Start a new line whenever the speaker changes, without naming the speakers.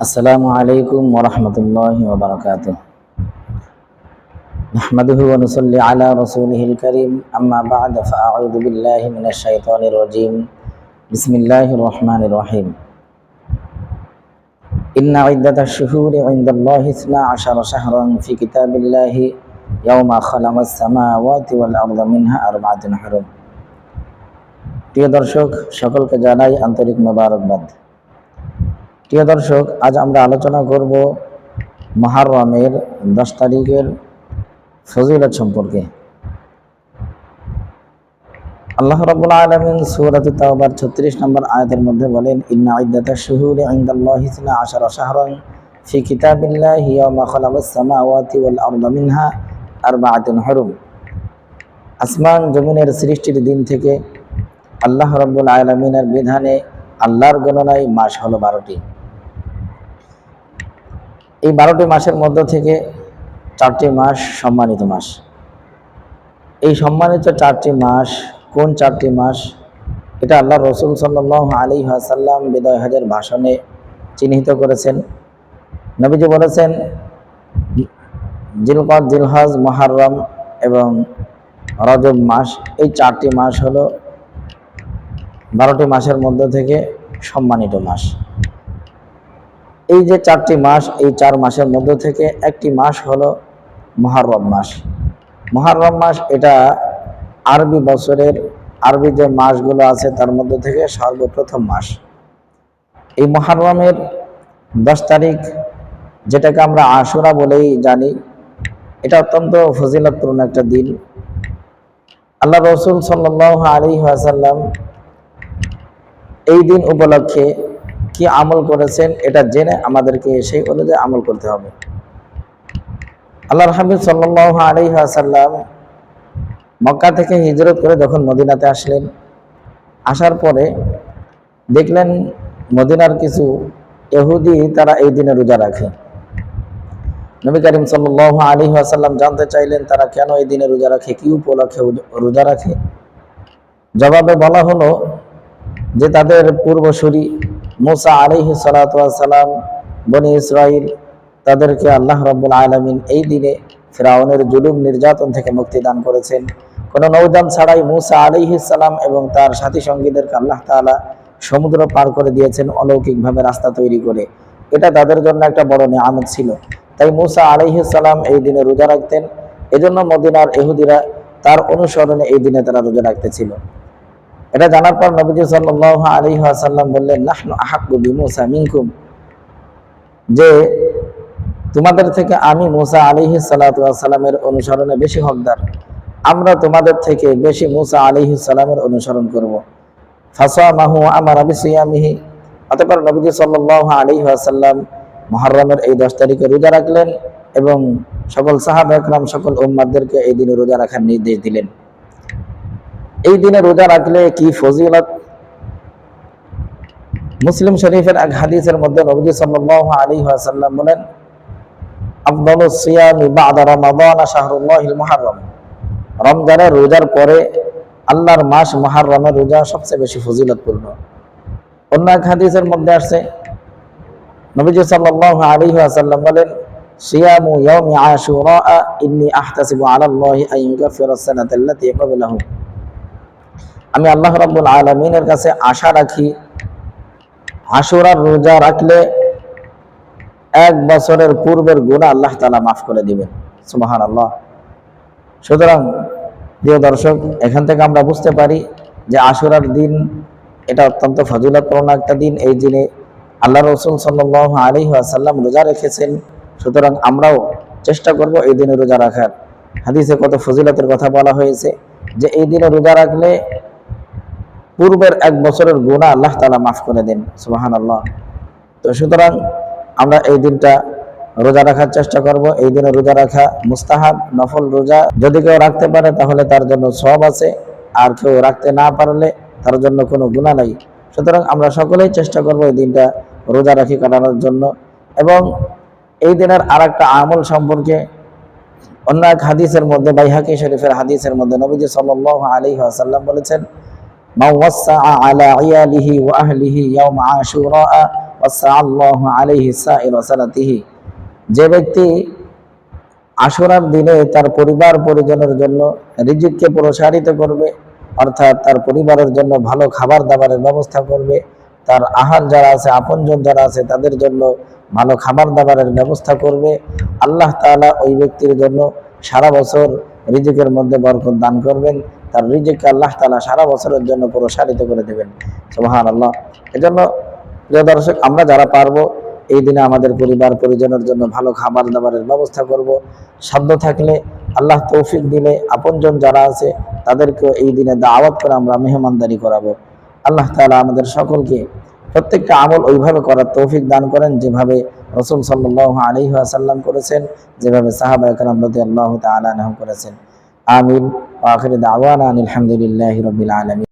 আসসালামু আলাইকুম ওয়া রাহমাতুল্লাহি ওয়া বারাকাতুহু। নাহমাদুহু ওয়া নুসাল্লি আলা রাসূলিহিল কারীম, আম্মা বা'দ, ফাআউযু বিল্লাহি মিনাশ শাইতানির রাজীম। বিসমিল্লাহির রাহমানির রাহিম। ইন্না ইদ্দাতাশ শুহুরি ইনদাল্লাহি 12 শাহরান ফি কিতাবিল্লাহি ইয়াওমা খালাকাস সামাওয়াতি ওয়াল আরদা মিনহা আরবা'তুন হুরুম। প্রিয় দর্শক, সকলকে জানাই আন্তরিক মোবারকবাদ। প্রিয় দর্শক, আজ আমরা আলোচনা করব মুহররমের 10 তারিখের ফজিলত সম্পর্কে। আল্লাহ রাব্বুল আলামিন সূরা তাওবার 36 নম্বর আয়াতের মধ্যে বলেন, ইন্না ইদ্দাতাশ শুহুরি ইনদাল্লাহি 12 শাহরান ফি কিতাবিল্লাহি ইয়াওমা খালাকাস সামাওয়াতি ওয়াল আরদা মিনহা আরবা'তুন হুরুম। আসমান জমিনের সৃষ্টির দিন থেকে আল্লাহ রাব্বুল আলামিনের বিধানে আল্লাহর গণনায় মাস হলো 12টি। এই 12টি মাসের মধ্য থেকে 4টি মাস সম্মানিত মাস। এই সম্মানিত 4টি মাস কোন 4টি মাস, এটা আল্লাহ রসুল সাল্লাল্লাহু আলাইহি ওয়াসাল্লাম বিদায় হজের ভাষণে চিহ্নিত করেছেন। নবীজি বলেছেন, জিলকদ, জিলহজ, মুহররম এবং রজব মাস, এই 4টি মাস হলো 12টি মাসের মধ্য থেকে সম্মানিত মাস। এই যে 4টি মাস, এই 4 মাসের মধ্য থেকে একটি মাস হলো মুহররম মাস। মুহররম মাস এটা আরবি বছরের, আরবি যে মাসগুলো আছে তার মধ্য থেকে সর্বপ্রথম মাস। এই মুহররমের 10 তারিখ, যেটাকে আমরা আশুরা বলেই জানি, এটা অত্যন্ত ফজিলতপূর্ণ একটা দিন। আল্লাহ রসুল সাল্লাল্লাহু আলাইহি ওয়াসাল্লাম এই দিন উপলক্ষে কি আমল করেছেন, এটা জেনে আমাদেরকে সেই অনুযায়ী আমল করতে হবে। আল্লাহর হাবিব সাল্লাল্লাহু আলাইহি ওয়াসাল্লাম মক্কা থেকে হিজরত করে যখন মদিনাতে আসলেন, আসার পরে দেখলেন মদিনার কিছু ইহুদি তারা এই দিনে রোজা রাখে। নবী করিম সাল্লাল্লাহু আলাইহি ওয়াসাল্লাম জানতে চাইলেন তারা কেন এই দিনে রোজা রাখে, কি উপলক্ষে রোজা রাখে। জবাবে বলা হলো যে তাদের পূর্বসূরি মুসা আলাইহিস সালাতু ওয়াস সালাম, বনি ইসরাইল, তাদেরকে আল্লাহ রাব্বুল আলামিন এই দিনে ফিরাউনের জুলুম নির্যাতন থেকে মুক্তি দান করেছেন। কোনো নৌযান ছাড়াই মুসা আলাইহিস সালাম এবং তার সাথী সঙ্গীদেরকে আল্লাহ তাআলা সমুদ্র পার করে দিয়েছেন অলৌকিকভাবে রাস্তা তৈরি করে। এটা তাদের জন্য একটা বড় নিয়ামত ছিল। তাই মুসা আলাইহিস সালাম এই দিনে রোজা রাখতেন। এজন্য মদিনার ইহুদিরা তার অনুসরণে এই দিনে তারা রোজা রাখতেছিল। এটা জানার পর নবীজি সাল্লাল্লাহু আলাইহি ওয়াসাল্লাম বললেন, নাহনু আহাক্কু বিমূসা মিনকুম, যে তোমাদের থেকে আমি মুসা আলাইহিস সালাতু ওয়াস সালামের অনুসরণে বেশি হকদার। আমরা তোমাদের থেকে বেশি মুসা আলাইহিস সালামের অনুসরণ করব। ফাসামাহু আমারা বিসিয়ামিহি। অতঃপর নবীজি সাল্লাল্লাহু আলাইহি ওয়াসাল্লাম মুহররমের এই 10 তারিখে রোজা রাখলেন এবং সকল সাহাবা একরাম, সকল উম্মতদেরকে এই দিনে রোজা রাখার নির্দেশ দিলেন। এই দিনে রোজা রাখলে কি ফজিলত। মুসলিম শরীফের এক হাদিসের মধ্যে নবী সাল্লাল্লাহু আলাইহি ওয়াসাল্লাম বলেন, আফদালুস সিয়ামি বা'দা রমাদান শাহরুল্লাহিল মুহররম। রমজানের রোজার পরে আল্লাহর মাস মুহররমের রোজা সবচেয়ে বেশি ফজিলতপূর্ণ। অন্য এক হাদিসের মধ্যে আসছে, নবী সাল্লাল্লাহু আলাইহি ওয়াসাল্লাম বলেন, সিয়ামু ইয়াউমি আশুরা ইন্নী আহতাসিবু আলাল্লাহি আন ইউকাফিরাস সানাতা আল্লাতী ক্বাবলাহু। আমি আল্লাহ রাব্বুল আলামিনের কাছে আশা রাখি আশুরার রোজা রাখলে 1 বছরের পূর্বের গুনাহ আল্লাহ তাআলা মাফ করে দিবেন। সুবহানাল্লাহ। সুতরাং প্রিয় দর্শক, এখান থেকে আমরা বুঝতে পারি যে আশুরার দিন এটা অত্যন্ত ফজিলতপূর্ণ একটা দিন। এই দিনে আল্লাহ রাসূল সাল্লাল্লাহু আলাইহি ওয়াসাল্লাম রোজা রেখেছেন। সুতরাং আমরাও চেষ্টা করব এই দিনে রোজা রাখার। হাদিসে কত ফজিলতের কথা বলা হয়েছে যে এই দিনে রোজা রাখলে পূর্বের 1 বছরের গুনাহ আল্লাহ তাআলা মাফ করে দেন। সুবহানাল্লাহ। তো সুতরাং আমরা এই দিনটা রোজা রাখার চেষ্টা করব। এই দিনে রোজা রাখা মুস্তাহাব, নফল রোজা। যদি কেউ রাখতে পারে তাহলে তার জন্য সওয়াব আছে, আর কেউ রাখতে না পারলে তার জন্য কোনো গুনাহ নাই। সুতরাং আমরা সকলেই চেষ্টা করব এই দিনটা রোজা রাখি কাটানোর জন্য। এবং এই দিনের আরেকটা আমল সম্পর্কে অন্য এক হাদিসের মধ্যে, বাইহাকি শরীফের হাদিসের মধ্যে নবীজি সাল্লাল্লাহু আলাইহি ওয়াসাল্লাম বলেছেন, মান ওয়াসআ আলা ইয়ালিহি ওয়া আহলিহি ইয়াওম আশুরা ওয়াসআল্লাহু আলাইহি সাইর সালাতিহি। যে ব্যক্তি আশুরার দিনে তার পরিবার পরিজনের জন্য রিজিককে প্রসারিত করবে, অর্থাৎ তার পরিবারের জন্য ভালো খাবার দাবারের ব্যবস্থা করবে, তার আহার যারা আছে, আপনজন যারা আছে তাদের জন্য ভালো খাবার দাবারের ব্যবস্থা করবে, আল্লাহ তাআলা ওই ব্যক্তির জন্য সারা বছর রিজিকের মধ্যে বরকত দান করবেন। তার রিজিককে আল্লাহ তাআলা সারা বছরের জন্য প্রসারিত করে দেবেন। সুবহানাল্লাহ। এজন্য প্রিয় দর্শক, আমরা যারা পারবো এই দিনে আমাদের পরিবার পরিজনের জন্য ভালো খাবার দাবারের ব্যবস্থা করব। সাধ্য থাকলে, আল্লাহ তৌফিক দিলে, আপনজন যারা আছে তাদেরকে এই দিনে দাওয়াত করে আমরা মেহমানদারি করাবো। আল্লাহ তাআলা আমাদের সকলকে প্রত্যেকটা আমল ওইভাবে করার তৌফিক দান করেন যেভাবে রাসূল সাল্লাল্লাহু আলাইহি ওয়াসাল্লাম করেছেন, যেভাবে সাহাবায়ে কেরাম রাদিয়াল্লাহু তাআলা আনহুম করেছেন। আমিন। ওয়া আখিরু দাওয়ানা আলহামদুলিল্লাহি রাব্বিল আলামিন।